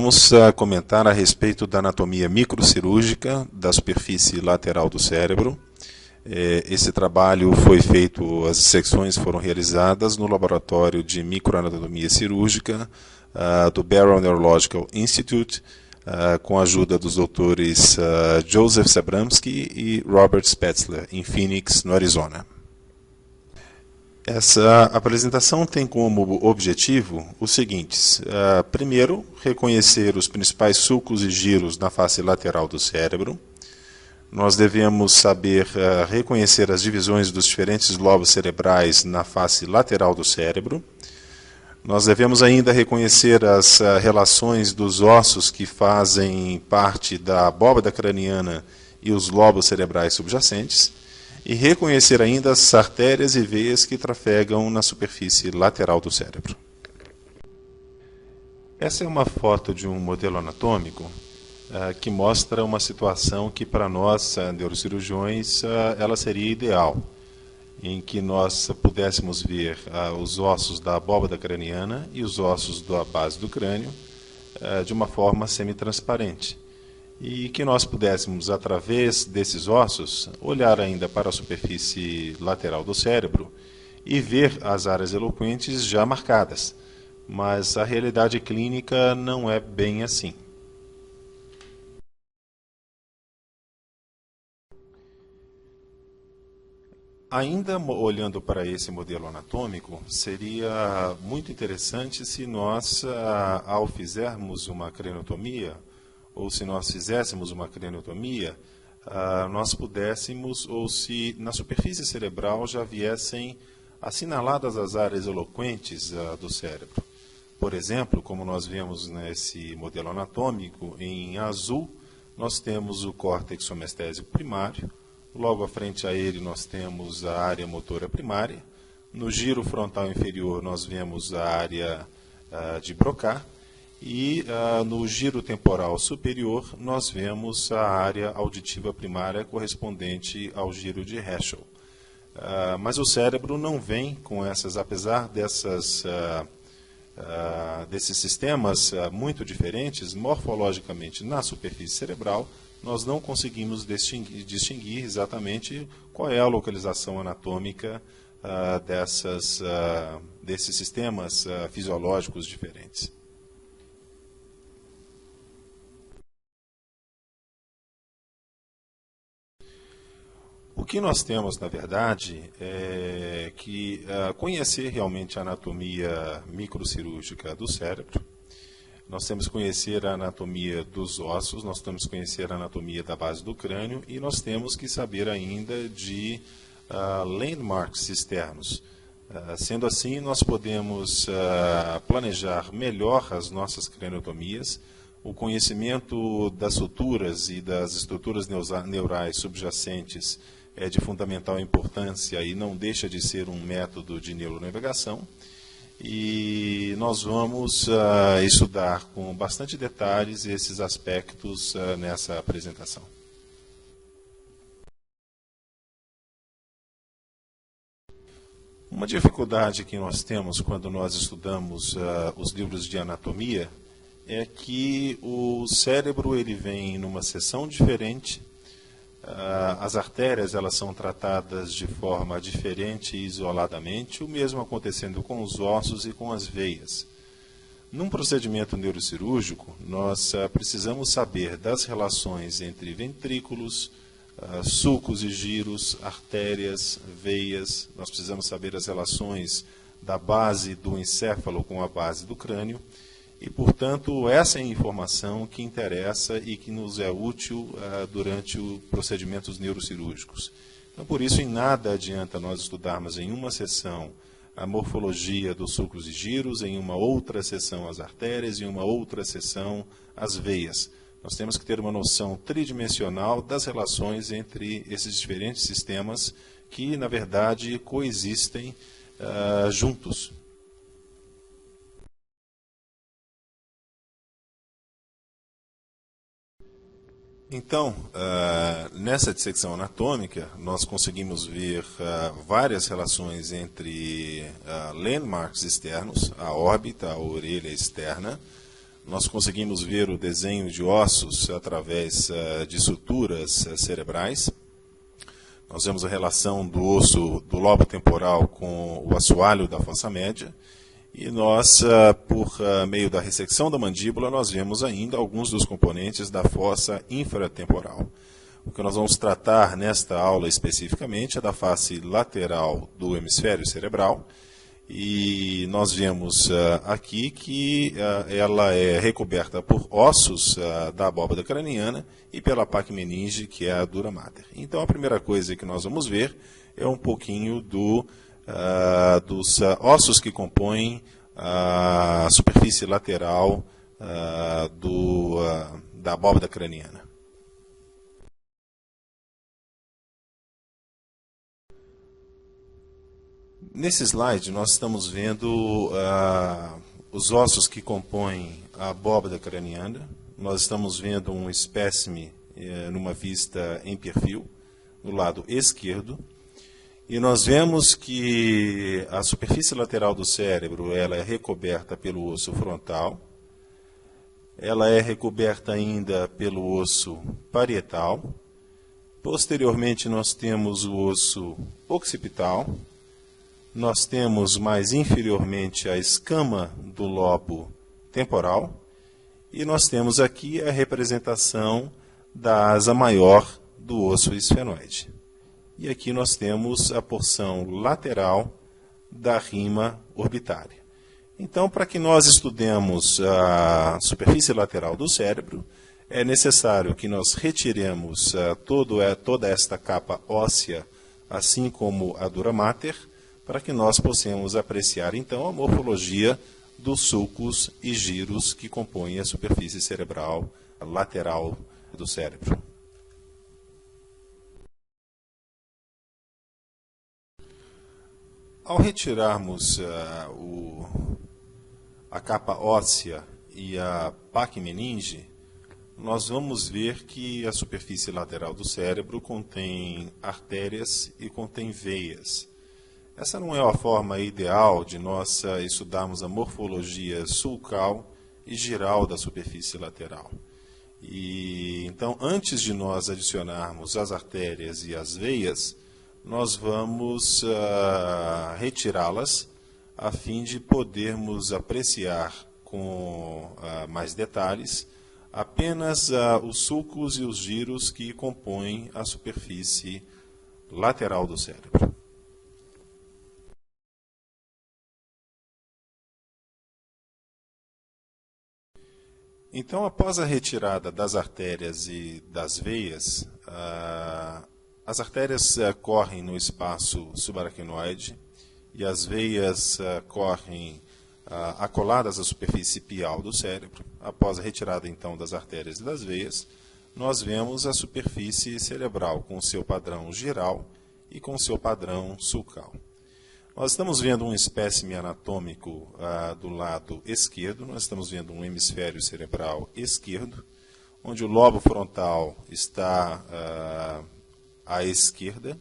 Vamos comentar a respeito da anatomia microcirúrgica da superfície lateral do cérebro. Esse trabalho foi feito, as dissecções foram realizadas no laboratório de microanatomia cirúrgica do Barrow Neurological Institute, com a ajuda dos doutores Joseph Sabramsky e Robert Spetzler, em Phoenix, no Arizona. Essa apresentação tem como objetivo os seguintes. Primeiro, reconhecer os principais sulcos e giros na face lateral do cérebro. Nós devemos saber reconhecer as divisões dos diferentes lobos cerebrais na face lateral do cérebro. Nós devemos ainda reconhecer as relações dos ossos que fazem parte da abóbada craniana e os lobos cerebrais subjacentes. E reconhecer ainda as artérias e veias que trafegam na superfície lateral do cérebro. Essa é uma foto de um modelo anatômico que mostra uma situação que para nós, neurocirurgiões, ela seria ideal, em que nós pudéssemos ver os ossos da abóbada craniana e os ossos da base do crânio de uma forma semi-transparente. E que nós pudéssemos, através desses ossos, olhar ainda para a superfície lateral do cérebro e ver as áreas eloquentes já marcadas. Mas a realidade clínica não é bem assim. Ainda olhando para esse modelo anatômico, seria muito interessante se nós, ao fizermos uma craniotomia, ou se nós fizéssemos uma craniotomia, nós pudéssemos, ou se na superfície cerebral já viessem assinaladas as áreas eloquentes do cérebro. Por exemplo, como nós vemos nesse modelo anatômico, em azul, nós temos o córtex somestésico primário, logo à frente a ele nós temos a área motora primária, no giro frontal inferior nós vemos a área de Broca, e no giro temporal superior nós vemos a área auditiva primária correspondente ao giro de Herschel. Mas o cérebro não vem com essas, apesar desses sistemas muito diferentes, morfologicamente na superfície cerebral, nós não conseguimos distinguir exatamente qual é a localização anatômica desses sistemas fisiológicos diferentes. O que nós temos, na verdade, é que conhecer realmente a anatomia microcirúrgica do cérebro, nós temos que conhecer a anatomia dos ossos, nós temos que conhecer a anatomia da base do crânio e nós temos que saber ainda de landmarks externos. Sendo assim, nós podemos planejar melhor as nossas craniotomias. O conhecimento das suturas e das estruturas neurais subjacentes é de fundamental importância e não deixa de ser um método de neuronavegação. E nós vamos estudar com bastante detalhes esses aspectos nessa apresentação. Uma dificuldade que nós temos quando nós estudamos os livros de anatomia é que o cérebro ele vem numa seção diferente. As artérias elas são tratadas de forma diferente e isoladamente, o mesmo acontecendo com os ossos e com as veias. Num procedimento neurocirúrgico, nós precisamos saber das relações entre ventrículos, sulcos e giros, artérias, veias, nós precisamos saber as relações da base do encéfalo com a base do crânio, e, portanto, essa é a informação que interessa e que nos é útil durante os procedimentos neurocirúrgicos. Então, por isso, em nada adianta nós estudarmos em uma sessão a morfologia dos sulcos e giros, em uma outra sessão as artérias, em uma outra sessão as veias. Nós temos que ter uma noção tridimensional das relações entre esses diferentes sistemas que, na verdade, coexistem juntos. Então, nessa dissecção anatômica, nós conseguimos ver várias relações entre landmarks externos, a órbita, a orelha externa. nós conseguimos ver o desenho de ossos através de suturas cerebrais. Nós vemos a relação do osso do lobo temporal com o assoalho da fossa média. E nós, por meio da ressecção da mandíbula, nós vemos ainda alguns dos componentes da fossa infratemporal. O que nós vamos tratar nesta aula especificamente é da face lateral do hemisfério cerebral. E nós vemos aqui que ela é recoberta por ossos da abóbada craniana e pela pacmeninge, que é a dura mater. Então, a primeira coisa que nós vamos ver é um pouquinho dos ossos que compõem a superfície lateral da abóbada craniana. Nesse slide, nós estamos vendo os ossos que compõem a abóbada craniana. Nós estamos vendo um espécime numa vista em perfil, no lado esquerdo. E nós vemos que a superfície lateral do cérebro ela é recoberta pelo osso frontal. Ela é recoberta ainda pelo osso parietal. Posteriormente, nós temos o osso occipital. Nós temos mais inferiormente a escama do lobo temporal e nós temos aqui a representação da asa maior do osso esfenoide. E aqui nós temos a porção lateral da rima orbitária. Então, para que nós estudemos a superfície lateral do cérebro, é necessário que nós retiremos toda esta capa óssea, assim como a dura mater, para que nós possamos apreciar, então, a morfologia dos sulcos e giros que compõem a superfície cerebral lateral do cérebro. Ao retirarmos a capa óssea e a pacmeninge, nós vamos ver que a superfície lateral do cérebro contém artérias e contém veias. Essa não é a forma ideal de nós estudarmos a morfologia sulcal e giral da superfície lateral. E, então, antes de nós adicionarmos as artérias e as veias, nós vamos retirá-las a fim de podermos apreciar com mais detalhes apenas os sulcos e os giros que compõem a superfície lateral do cérebro. Então, após a retirada das artérias e das veias, as artérias correm no espaço subaracnoide e as veias correm acoladas à superfície pial do cérebro. Após a retirada, então, das artérias e das veias, nós vemos a superfície cerebral com o seu padrão giral e com o seu padrão sulcal. Nós estamos vendo um espécime anatômico do lado esquerdo, nós estamos vendo um hemisfério cerebral esquerdo, onde o lobo frontal está à esquerda,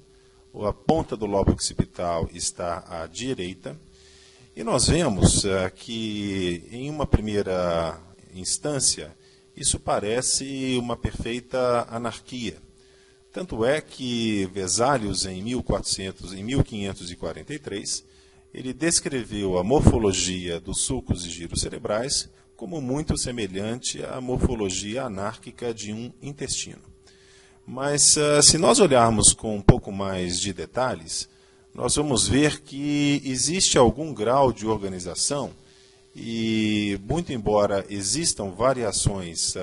a ponta do lobo occipital está à direita, e nós vemos que, em uma primeira instância, isso parece uma perfeita anarquia. Tanto é que Vesalius, em 1543, ele descreveu a morfologia dos sulcos e giros cerebrais como muito semelhante à morfologia anárquica de um intestino. Mas, se nós olharmos com um pouco mais de detalhes, nós vamos ver que existe algum grau de organização e, muito embora existam variações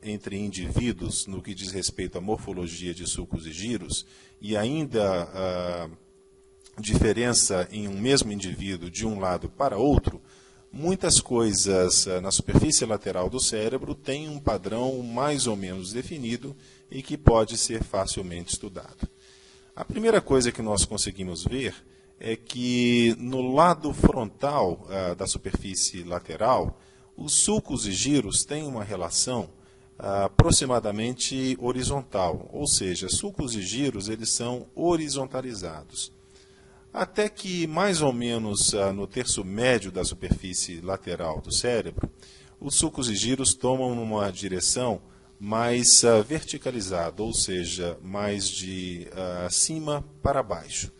entre indivíduos no que diz respeito à morfologia de sulcos e giros, e ainda diferença em um mesmo indivíduo de um lado para outro, muitas coisas na superfície lateral do cérebro têm um padrão mais ou menos definido e que pode ser facilmente estudado. A primeira coisa que nós conseguimos ver é que no lado frontal da superfície lateral, os sulcos e giros têm uma relação aproximadamente horizontal, ou seja, sulcos e giros eles são horizontalizados. Até que mais ou menos no terço médio da superfície lateral do cérebro, os sulcos e giros tomam uma direção mais verticalizada, ou seja, mais de cima para baixo.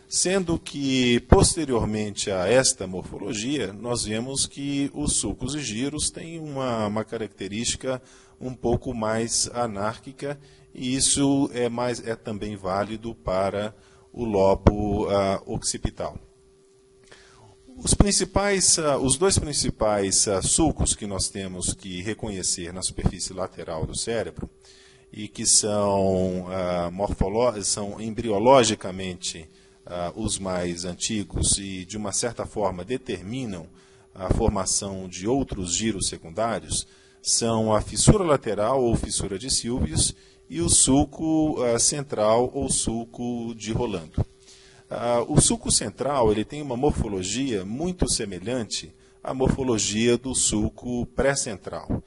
Sendo que, posteriormente a esta morfologia, nós vemos que os sulcos e giros têm uma característica um pouco mais anárquica, e isso é também válido para o lobo occipital. Os dois principais sulcos que nós temos que reconhecer na superfície lateral do cérebro, e que são embriologicamente os mais antigos e, de uma certa forma, determinam a formação de outros giros secundários, são a fissura lateral ou fissura de Sylvius e o sulco central ou sulco de Rolando. O sulco central ele tem uma morfologia muito semelhante à morfologia do sulco pré-central.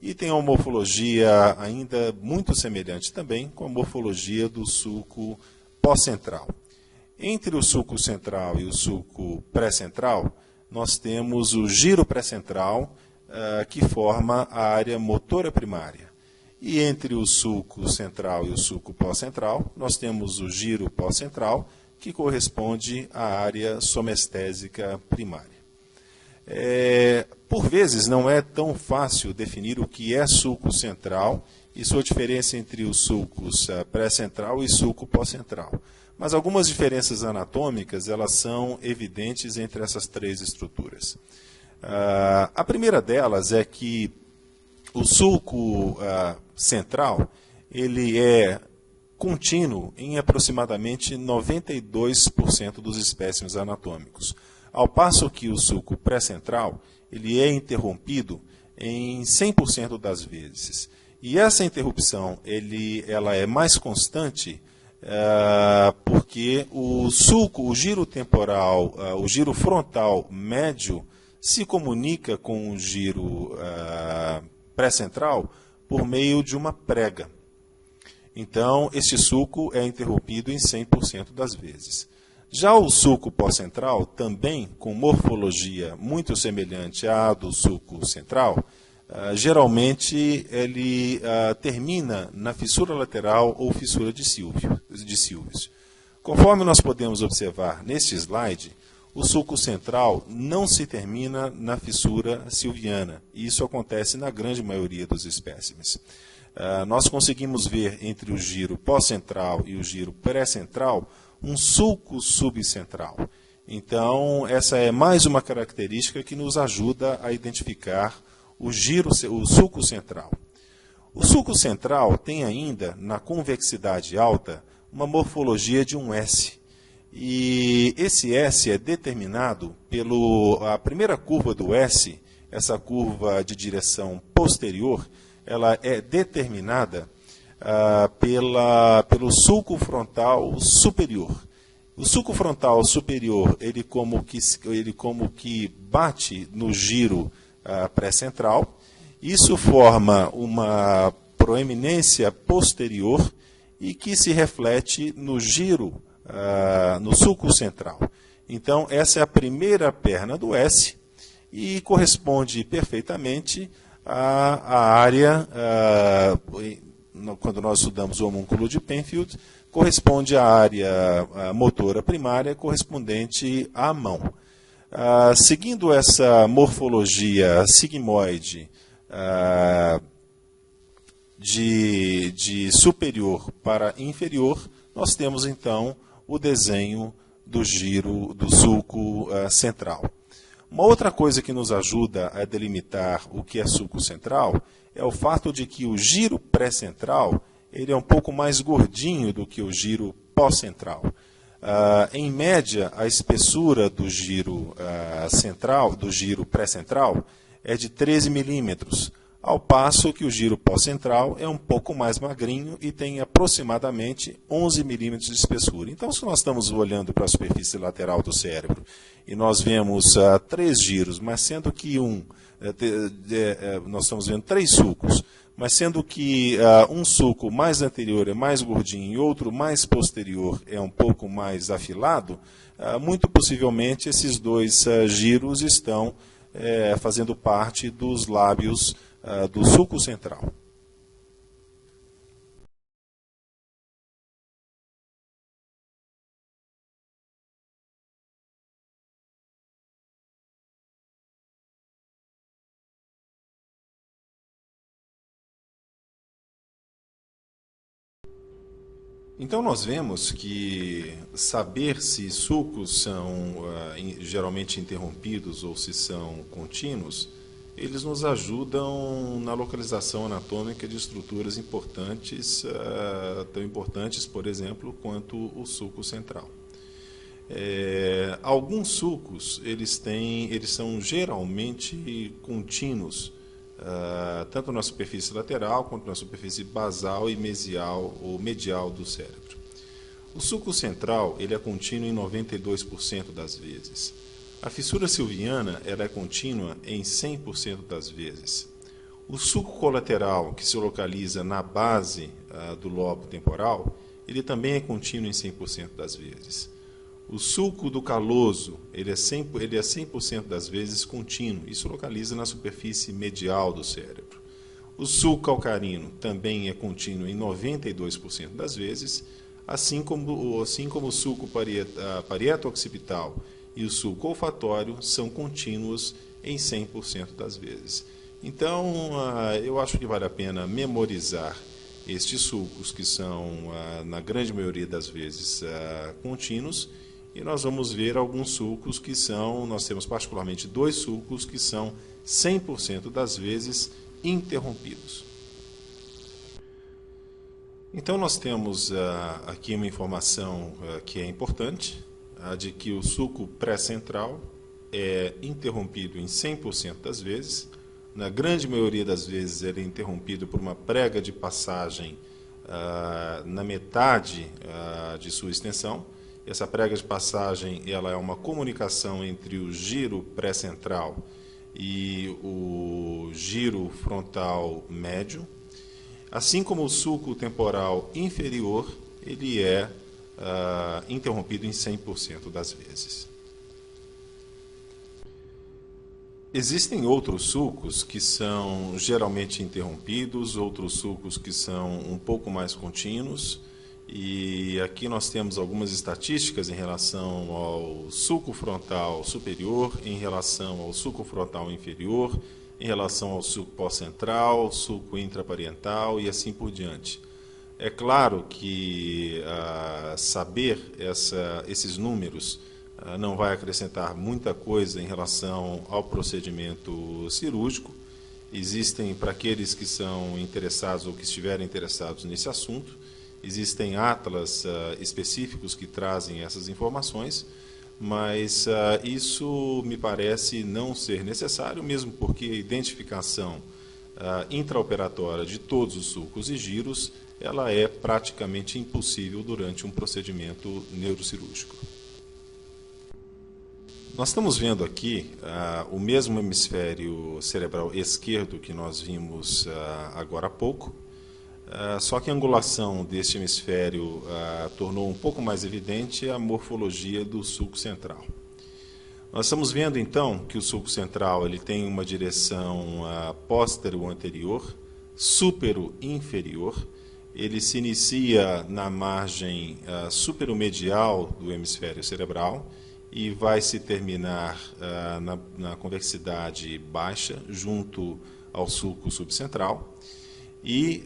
E tem uma morfologia ainda muito semelhante também com a morfologia do sulco pós-central. Entre o sulco central e o sulco pré-central, nós temos o giro pré-central, que forma a área motora primária. E entre o sulco central e o sulco pós-central, nós temos o giro pós-central, que corresponde à área somestésica primária. Por vezes, não é tão fácil definir o que é sulco central e sua diferença entre os sulcos pré-central e sulco pós-central. Mas algumas diferenças anatômicas elas são evidentes entre essas três estruturas. A primeira delas é que o sulco central ele é contínuo em aproximadamente 92% dos espécimes anatômicos, ao passo que o sulco pré-central ele é interrompido em 100% das vezes. E essa interrupção ela é mais constante porque o giro temporal, o giro frontal médio, se comunica com o giro pré-central por meio de uma prega. Então, este sulco é interrompido em 100% das vezes. Já o sulco pós-central, também com morfologia muito semelhante à do sulco central, geralmente ele termina na fissura lateral ou fissura de Sylvius. Conforme nós podemos observar neste slide, o sulco central não se termina na fissura silviana, e isso acontece na grande maioria dos espécimes. Nós conseguimos ver entre o giro pós-central e o giro pré-central um sulco subcentral. Então, essa é mais uma característica que nos ajuda a identificar o sulco central. O sulco central tem ainda, na convexidade alta, uma morfologia de um S. E esse S é determinado pela primeira curva do S, essa curva de direção posterior, ela é determinada pelo sulco frontal superior. O sulco frontal superior, ele como que bate no giro pré-central. Isso forma uma proeminência posterior e que se reflete no giro, no sulco central. Então, essa é a primeira perna do S e corresponde perfeitamente à área, quando nós estudamos o homúnculo de Penfield, corresponde à área motora primária correspondente à mão. Seguindo essa morfologia sigmoide de superior para inferior, nós temos então o desenho do giro do sulco central. Uma outra coisa que nos ajuda a delimitar o que é sulco central é o fato de que o giro pré-central ele é um pouco mais gordinho do que o giro pós-central. Em média, a espessura do giro central, do giro pré-central, é de 13 milímetros, ao passo que o giro pós-central é um pouco mais magrinho e tem aproximadamente 11 milímetros de espessura. Então, se nós estamos olhando para a superfície lateral do cérebro e nós vemos três giros, mas sendo que nós estamos vendo três sulcos, mas sendo que um sulco mais anterior é mais gordinho e outro mais posterior é um pouco mais afilado, muito possivelmente esses dois giros estão fazendo parte dos lábios do sulco central. Então nós vemos que saber se sulcos são geralmente interrompidos ou se são contínuos, eles nos ajudam na localização anatômica de estruturas importantes, tão importantes, por exemplo, quanto o sulco central. Alguns sulcos eles são geralmente contínuos, tanto na superfície lateral quanto na superfície basal e mesial ou medial do cérebro. O sulco central ele é contínuo em 92% das vezes. A fissura silviana ela é contínua em 100% das vezes. O sulco colateral, que se localiza na base do lobo temporal, ele também é contínuo em 100% das vezes. O sulco do caloso ele é 100% das vezes contínuo. Isso localiza na superfície medial do cérebro. O sulco calcarino também é contínuo em 92% das vezes, assim como o sulco parieto-occipital e o sulco olfatório são contínuos em 100% das vezes. Então, eu acho que vale a pena memorizar estes sulcos que são, na grande maioria das vezes, contínuos. E nós vamos ver alguns sulcos que nós temos particularmente 2 sulcos que são 100% das vezes interrompidos. Então nós temos aqui uma informação que é importante, a de que o sulco pré-central é interrompido em 100% das vezes. Na grande maioria das vezes ele é interrompido por uma prega de passagem na metade de sua extensão. Essa prega de passagem ela é uma comunicação entre o giro pré-central e o giro frontal médio. Assim como o sulco temporal inferior, ele é interrompido em 100% das vezes. Existem outros sulcos que são geralmente interrompidos, outros sulcos que são um pouco mais contínuos. E aqui nós temos algumas estatísticas em relação ao sulco frontal superior, em relação ao sulco frontal inferior, em relação ao sulco pós-central, sulco intraparietal e assim por diante. É claro que saber esses números não vai acrescentar muita coisa em relação ao procedimento cirúrgico. Existem, para aqueles que são interessados ou que estiverem interessados nesse assunto, existem atlas específicos que trazem essas informações, mas isso me parece não ser necessário, mesmo porque a identificação intraoperatória de todos os sulcos e giros ela é praticamente impossível durante um procedimento neurocirúrgico. Nós estamos vendo aqui o mesmo hemisfério cerebral esquerdo que nós vimos agora há pouco, só que a angulação deste hemisfério tornou um pouco mais evidente a morfologia do sulco central. Nós estamos vendo então que o sulco central ele tem uma direção póstero-anterior, súpero-inferior. Ele se inicia na margem superomedial do hemisfério cerebral e vai se terminar na convexidade baixa, junto ao sulco subcentral. E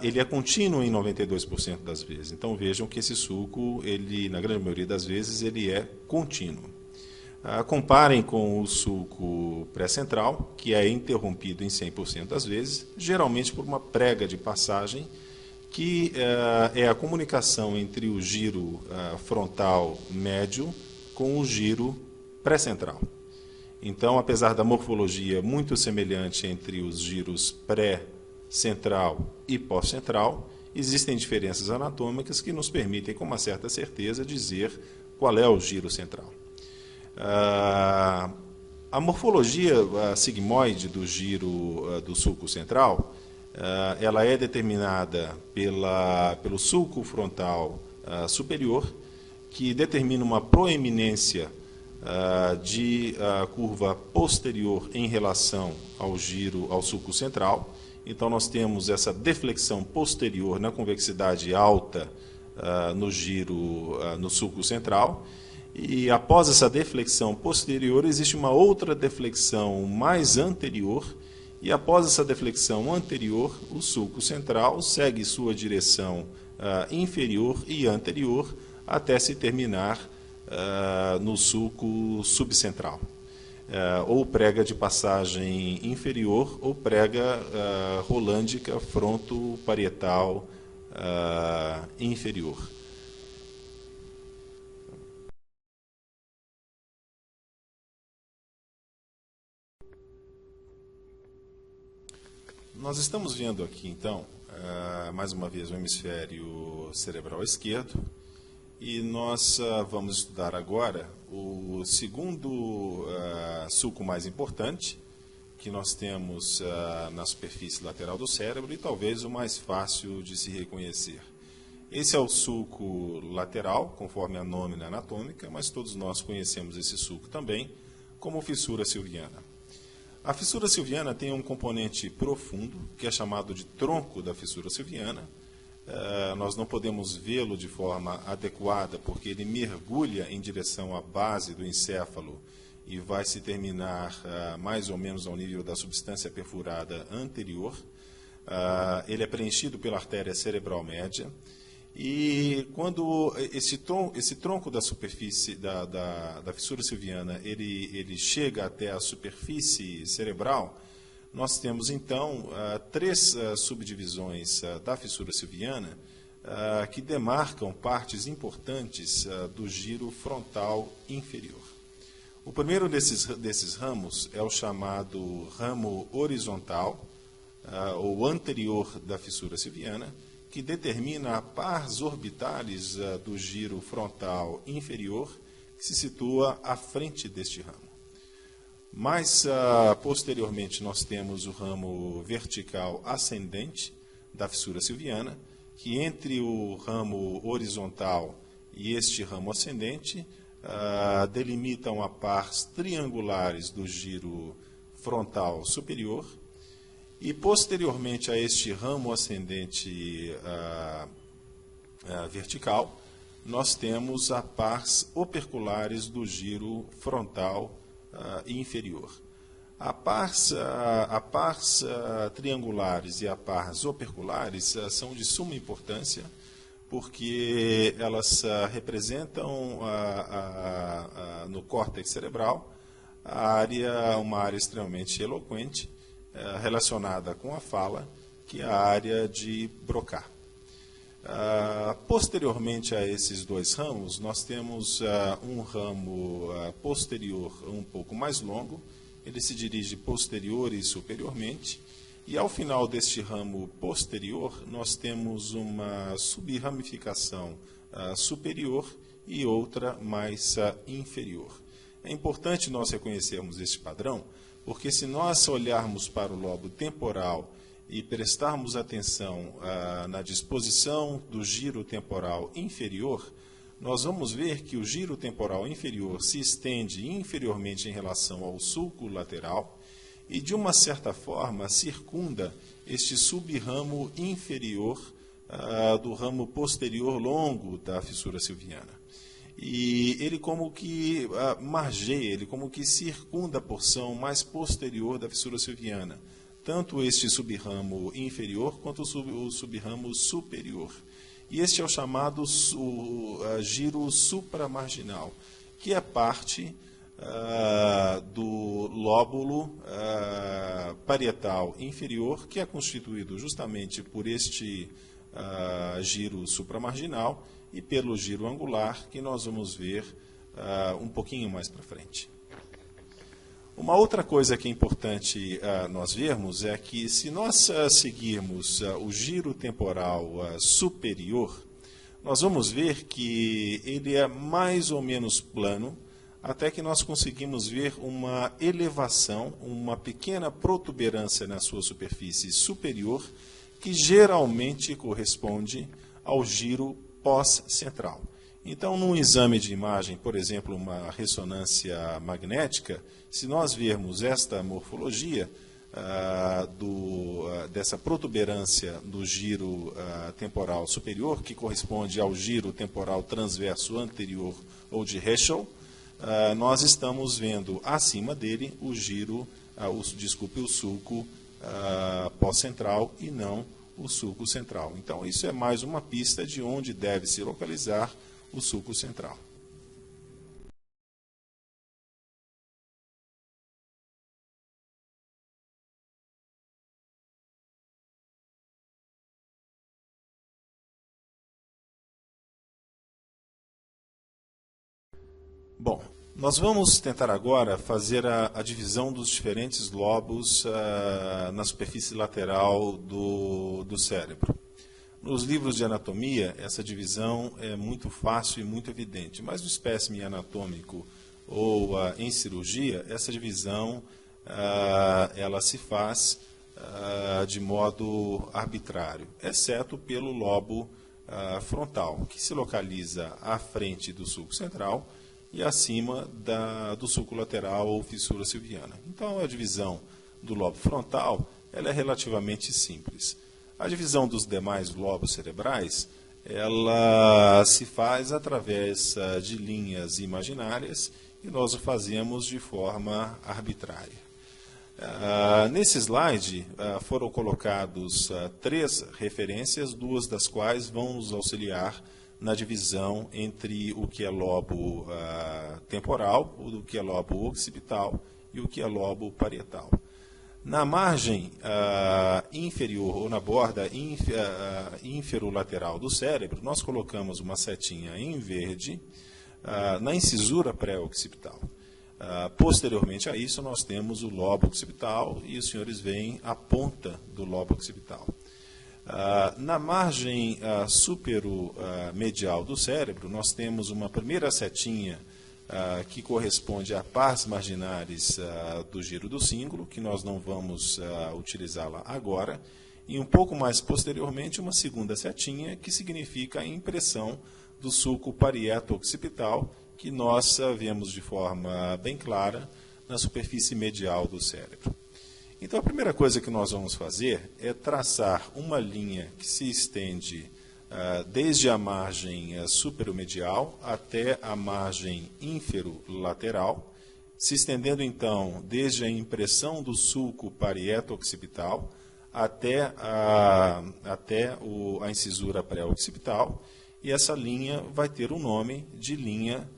ele é contínuo em 92% das vezes. Então vejam que esse sulco, na grande maioria das vezes, ele é contínuo. Comparem com o sulco pré-central, que é interrompido em 100% das vezes, geralmente por uma prega de passagem, que é a comunicação entre o giro frontal médio com o giro pré-central. Então, apesar da morfologia muito semelhante entre os giros pré-central e pós-central, existem diferenças anatômicas que nos permitem, com uma certa certeza, dizer qual é o giro central. A morfologia sigmoide do giro do sulco central, ela é determinada pelo sulco frontal superior, que determina uma proeminência de curva posterior em relação ao giro, ao sulco central. Então, nós temos essa deflexão posterior na convexidade alta no giro, no sulco central. E após essa deflexão posterior, existe uma outra deflexão mais anterior. E após essa deflexão anterior, o sulco central segue sua direção inferior e anterior até se terminar no sulco subcentral. Ou prega de passagem inferior ou prega rolândica frontoparietal inferior. Nós estamos vendo aqui, então, mais uma vez o hemisfério cerebral esquerdo, e nós vamos estudar agora o segundo sulco mais importante que nós temos na superfície lateral do cérebro e talvez o mais fácil de se reconhecer. Esse é o sulco lateral, conforme a nómina anatômica, mas todos nós conhecemos esse sulco também como fissura silviana. A fissura silviana tem um componente profundo, que é chamado de tronco da fissura silviana. Nós não podemos vê-lo de forma adequada, porque ele mergulha em direção à base do encéfalo e vai se terminar mais ou menos ao nível da substância perfurada anterior. Ele é preenchido pela artéria cerebral média. E quando esse tronco da superfície da fissura silviana ele chega até a superfície cerebral, nós temos então três subdivisões da fissura silviana que demarcam partes importantes do giro frontal inferior. O primeiro desses ramos é o chamado ramo horizontal, ou anterior da fissura silviana, que determina a pars orbitalis do giro frontal inferior, que se situa à frente deste ramo. Mais posteriormente, nós temos o ramo vertical ascendente da fissura silviana, que entre o ramo horizontal e este ramo ascendente delimitam a pars triangulares do giro frontal superior. E posteriormente a este ramo ascendente vertical, nós temos a pars operculares do giro frontal inferior. A pars triangulares e a pars operculares são de suma importância, porque elas representam no córtex cerebral uma área extremamente eloquente, relacionada com a fala, que é a área de Broca. Posteriormente a esses dois ramos, nós temos um ramo posterior um pouco mais longo, ele se dirige posterior e superiormente, e ao final deste ramo posterior, nós temos uma subramificação superior e outra mais inferior. É importante nós reconhecermos este padrão, porque se nós olharmos para o lobo temporal e prestarmos atenção na disposição do giro temporal inferior, nós vamos ver que o giro temporal inferior se estende inferiormente em relação ao sulco lateral e, de uma certa forma, circunda este subramo inferior do ramo posterior longo da fissura silviana. E ele como que margeia, ele como que circunda a porção mais posterior da fissura silviana, tanto este subramo inferior quanto o subramo superior. E este é o chamado giro supramarginal, que é parte do lóbulo parietal inferior, que é constituído justamente por este giro supramarginal e pelo giro angular, que nós vamos ver um pouquinho mais para frente. Uma outra coisa que é importante nós vermos é que, se nós seguirmos o giro temporal superior, nós vamos ver que ele é mais ou menos plano, até que nós conseguimos ver uma elevação, uma pequena protuberância na sua superfície superior, que geralmente corresponde ao giro pós-central. Então, num exame de imagem, por exemplo, uma ressonância magnética, se nós vermos esta morfologia dessa protuberância do giro temporal superior, que corresponde ao giro temporal transverso anterior ou de Herschel, nós estamos vendo acima dele o giro, o sulco pós-central e não o sulco central. Então, isso é mais uma pista de onde deve se localizar o sulco central. Bom, nós vamos tentar agora fazer a divisão dos diferentes lobos na superfície lateral do cérebro. Nos livros de anatomia, essa divisão é muito fácil e muito evidente, mas no espécime anatômico ou em cirurgia, essa divisão ela se faz de modo arbitrário, exceto pelo lobo frontal, que se localiza à frente do sulco central e acima do sulco lateral ou fissura silviana. Então, a divisão do lobo frontal ela é relativamente simples. A divisão dos demais lobos cerebrais, ela se faz através de linhas imaginárias e nós o fazemos de forma arbitrária. Nesse slide foram colocados 3 referências, 2 das quais vão nos auxiliar na divisão entre o que é lobo temporal, o que é lobo occipital e o que é lobo parietal. Na margem inferior, ou na borda inferolateral do cérebro, nós colocamos uma setinha em verde na incisura pré-occipital. Posteriormente a isso, nós temos o lobo occipital e os senhores veem a ponta do lobo occipital. Na margem superomedial do cérebro, nós temos uma primeira setinha que corresponde a partes marginares do giro do cíngulo, que nós não vamos utilizá-la agora, e um pouco mais posteriormente uma segunda setinha, que significa a impressão do sulco parieto-occipital, que nós vemos de forma bem clara na superfície medial do cérebro. Então, a primeira coisa que nós vamos fazer é traçar uma linha que se estende desde a margem superomedial até a margem inferolateral, se estendendo então desde a impressão do sulco parieto-occipital até a incisura pré-occipital, e essa linha vai ter o nome de linha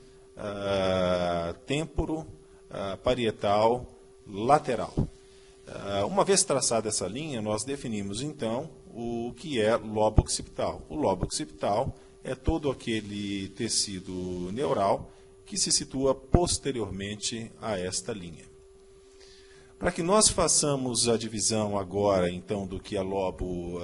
temporo-parietal lateral. Uma vez traçada essa linha, nós definimos então o que é lobo occipital. O lobo occipital é todo aquele tecido neural que se situa posteriormente a esta linha. Para que nós façamos a divisão agora, então, do que é lobo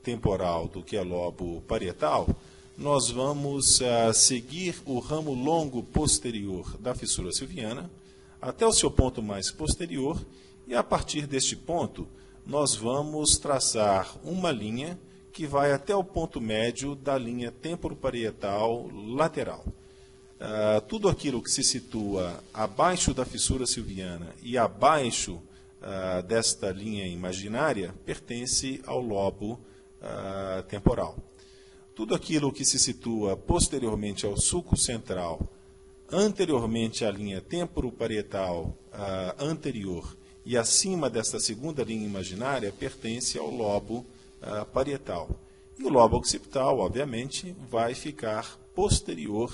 temporal, do que é lobo parietal, nós vamos seguir o ramo longo posterior da fissura silviana até o seu ponto mais posterior, e a partir deste ponto nós vamos traçar uma linha que vai até o ponto médio da linha temporoparietal lateral. Tudo aquilo que se situa abaixo da fissura silviana e abaixo desta linha imaginária pertence ao lobo temporal. Tudo aquilo que se situa posteriormente ao sulco central, anteriormente à linha temporoparietal anterior e acima desta segunda linha imaginária pertence ao lobo parietal. E o lobo occipital, obviamente, vai ficar posterior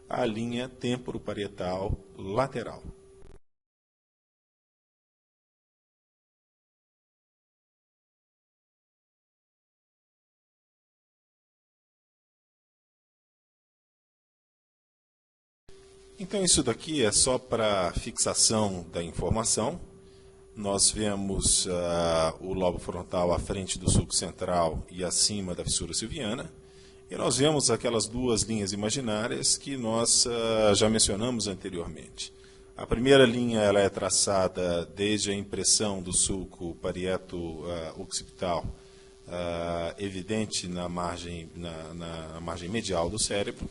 à linha temporoparietal lateral. Então, isso daqui é só para fixação da informação. Nós vemos o lobo frontal à frente do sulco central e acima da fissura silviana. E nós vemos aquelas 2 linhas imaginárias que nós já mencionamos anteriormente. A primeira linha ela é traçada desde a impressão do sulco parieto-occipital, evidente na margem medial do cérebro.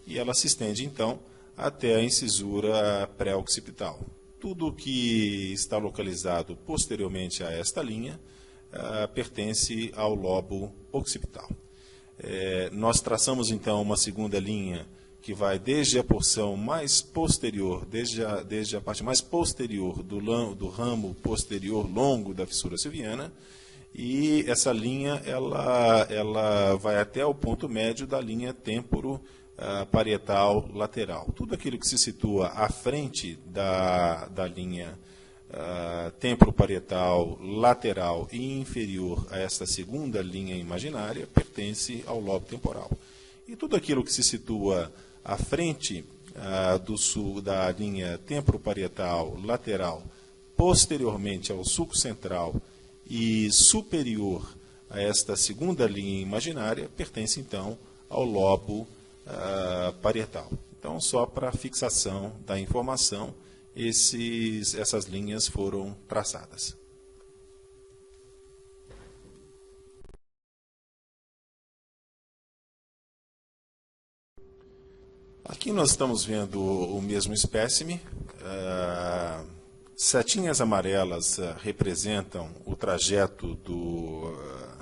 e ela se estende, então, até a incisura pré-occipital. Tudo que está localizado posteriormente a esta linha pertence ao lobo occipital. Nós traçamos, então, uma segunda linha que vai desde a porção mais posterior, desde a parte mais posterior do ramo posterior longo da fissura silviana, e essa linha ela vai até o ponto médio da linha temporo-parietal lateral. Tudo aquilo que se situa à frente da linha temporo-parietal lateral e inferior a esta segunda linha imaginária pertence ao lobo temporal. E tudo aquilo que se situa à frente da linha temporo-parietal lateral, posteriormente ao sulco central e superior a esta segunda linha imaginária, pertence então ao lobo parietal. Então, só para fixação da informação, essas linhas foram traçadas. Aqui nós estamos vendo o mesmo espécime. Setinhas amarelas representam o trajeto do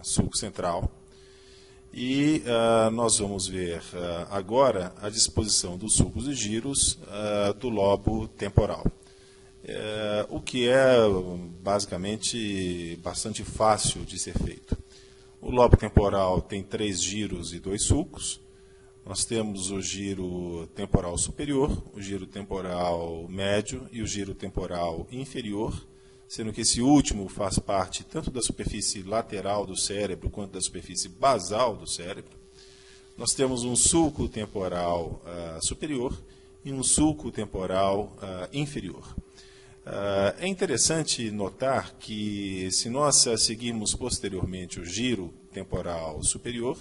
sulco central. E nós vamos ver agora a disposição dos sulcos e giros do lobo temporal. O que é basicamente bastante fácil de ser feito. O lobo temporal tem 3 giros e 2 sulcos. Nós temos o giro temporal superior, o giro temporal médio e o giro temporal inferior, sendo que esse último faz parte tanto da superfície lateral do cérebro quanto da superfície basal do cérebro. Nós temos um sulco temporal superior e um sulco temporal inferior. É interessante notar que, se nós seguirmos posteriormente o giro temporal superior,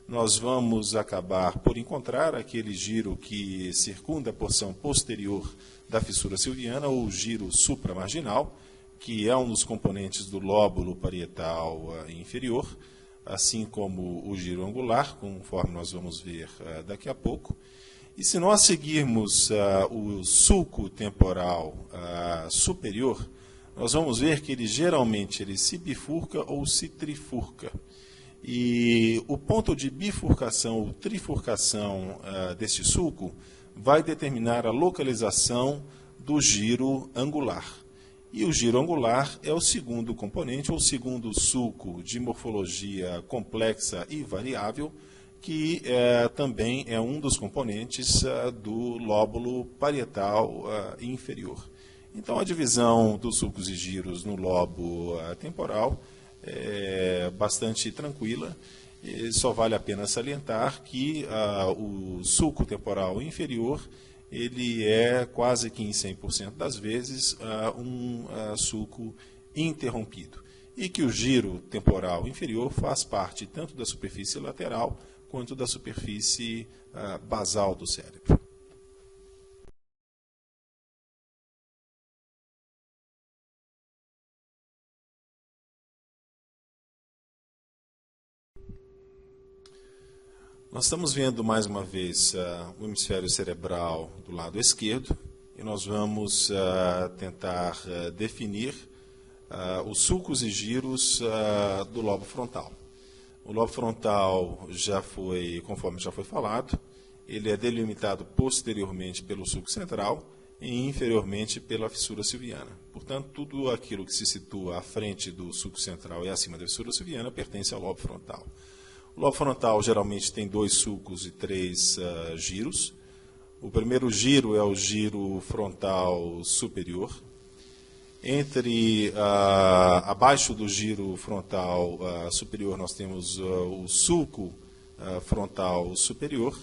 nós vamos acabar por encontrar aquele giro que circunda a porção posterior da fissura silviana, ou giro supramarginal, que é um dos componentes do lóbulo parietal inferior, assim como o giro angular, conforme nós vamos ver daqui a pouco. E se nós seguirmos o sulco temporal superior, nós vamos ver que ele geralmente se bifurca ou se trifurca. E o ponto de bifurcação ou trifurcação deste sulco vai determinar a localização do giro angular. E o giro angular é o segundo componente, ou segundo sulco de morfologia complexa e variável, que também é um dos componentes do lóbulo parietal inferior. Então, a divisão dos sulcos e giros no lobo temporal é bastante tranquila. E só vale a pena salientar que o sulco temporal inferior ele é quase que em 100% das vezes um sulco interrompido. E que o giro temporal inferior faz parte tanto da superfície lateral quanto da superfície basal do cérebro. Nós estamos vendo mais uma vez o hemisfério cerebral do lado esquerdo e nós vamos tentar definir os sulcos e giros do lobo frontal. O lobo frontal conforme já foi falado, ele é delimitado posteriormente pelo sulco central e inferiormente pela fissura silviana. Portanto, tudo aquilo que se situa à frente do sulco central e acima da fissura silviana pertence ao lobo frontal. O lobo frontal geralmente tem 2 sulcos e 3 giros. O primeiro giro é o giro frontal superior. Abaixo do giro frontal superior nós temos o sulco frontal superior.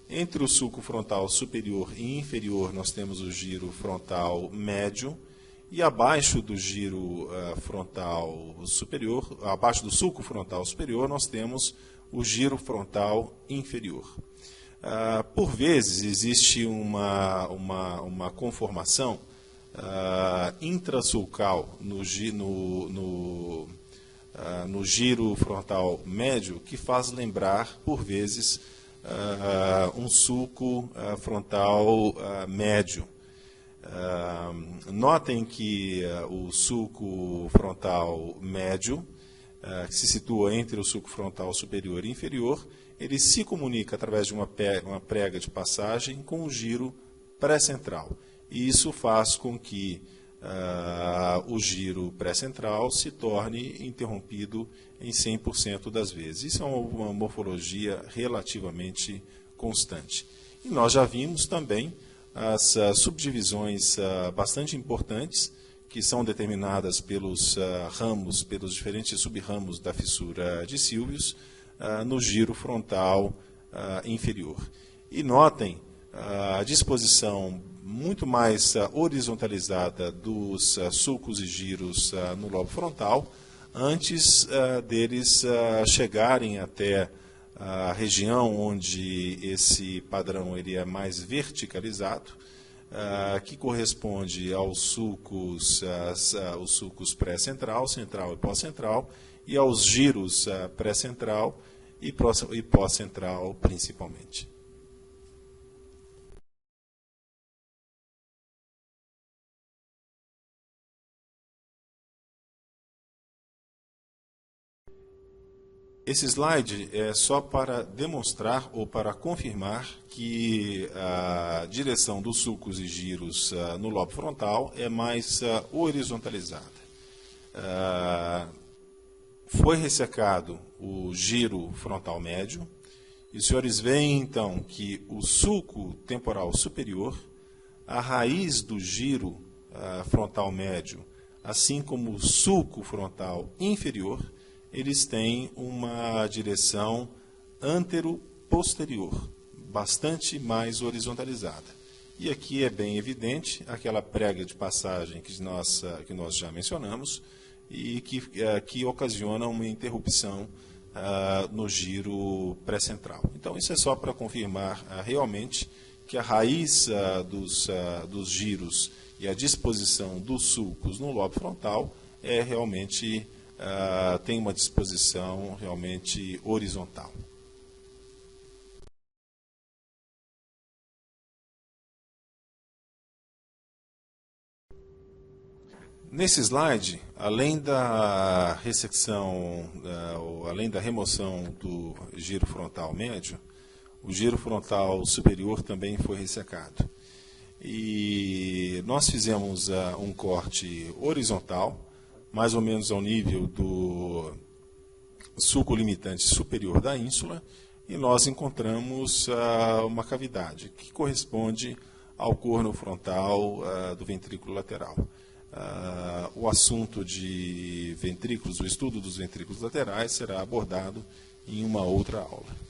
Entre o sulco frontal superior e inferior nós temos o giro frontal médio. E abaixo do giro frontal superior, abaixo do sulco frontal superior, nós temos o giro frontal inferior. Por vezes existe uma conformação intrasulcal no giro frontal médio que faz lembrar, por vezes, um sulco frontal médio. Notem que o sulco frontal médio, que se situa entre o sulco frontal superior e inferior, ele se comunica através de uma prega de passagem com o giro pré-central. E isso faz com que o giro pré-central se torne interrompido em 100% das vezes. Isso é uma morfologia relativamente constante. E nós já vimos também as subdivisões bastante importantes que são determinadas pelos pelos diferentes subramos da fissura de Sylvius no giro frontal inferior. E notem a disposição muito mais horizontalizada dos sulcos e giros no lobo frontal, antes deles chegarem até a região onde esse padrão ele é mais verticalizado, que corresponde aos sulcos pré-central, central e pós-central, e aos giros pré-central e pós-central principalmente. Esse slide é só para demonstrar ou para confirmar que a direção dos sulcos e giros no lobo frontal é mais horizontalizada. Foi ressecado o giro frontal médio, e os senhores veem então que o sulco temporal superior, a raiz do giro frontal médio, assim como o sulco frontal inferior, eles têm uma direção antero-posterior, bastante mais horizontalizada. E aqui é bem evidente aquela prega de passagem que nós já mencionamos e que ocasiona uma interrupção no giro pré-central. Então, isso é só para confirmar realmente que a raiz dos giros e a disposição dos sulcos no lobo frontal é realmente tem uma disposição realmente horizontal. Nesse slide, além da ressecção, além da remoção do giro frontal médio, o giro frontal superior também foi ressecado. E nós fizemos um corte horizontal, mais ou menos ao nível do sulco limitante superior da ínsula, e nós encontramos uma cavidade que corresponde ao corno frontal do ventrículo lateral. O assunto de ventrículos, o estudo dos ventrículos laterais será abordado em uma outra aula.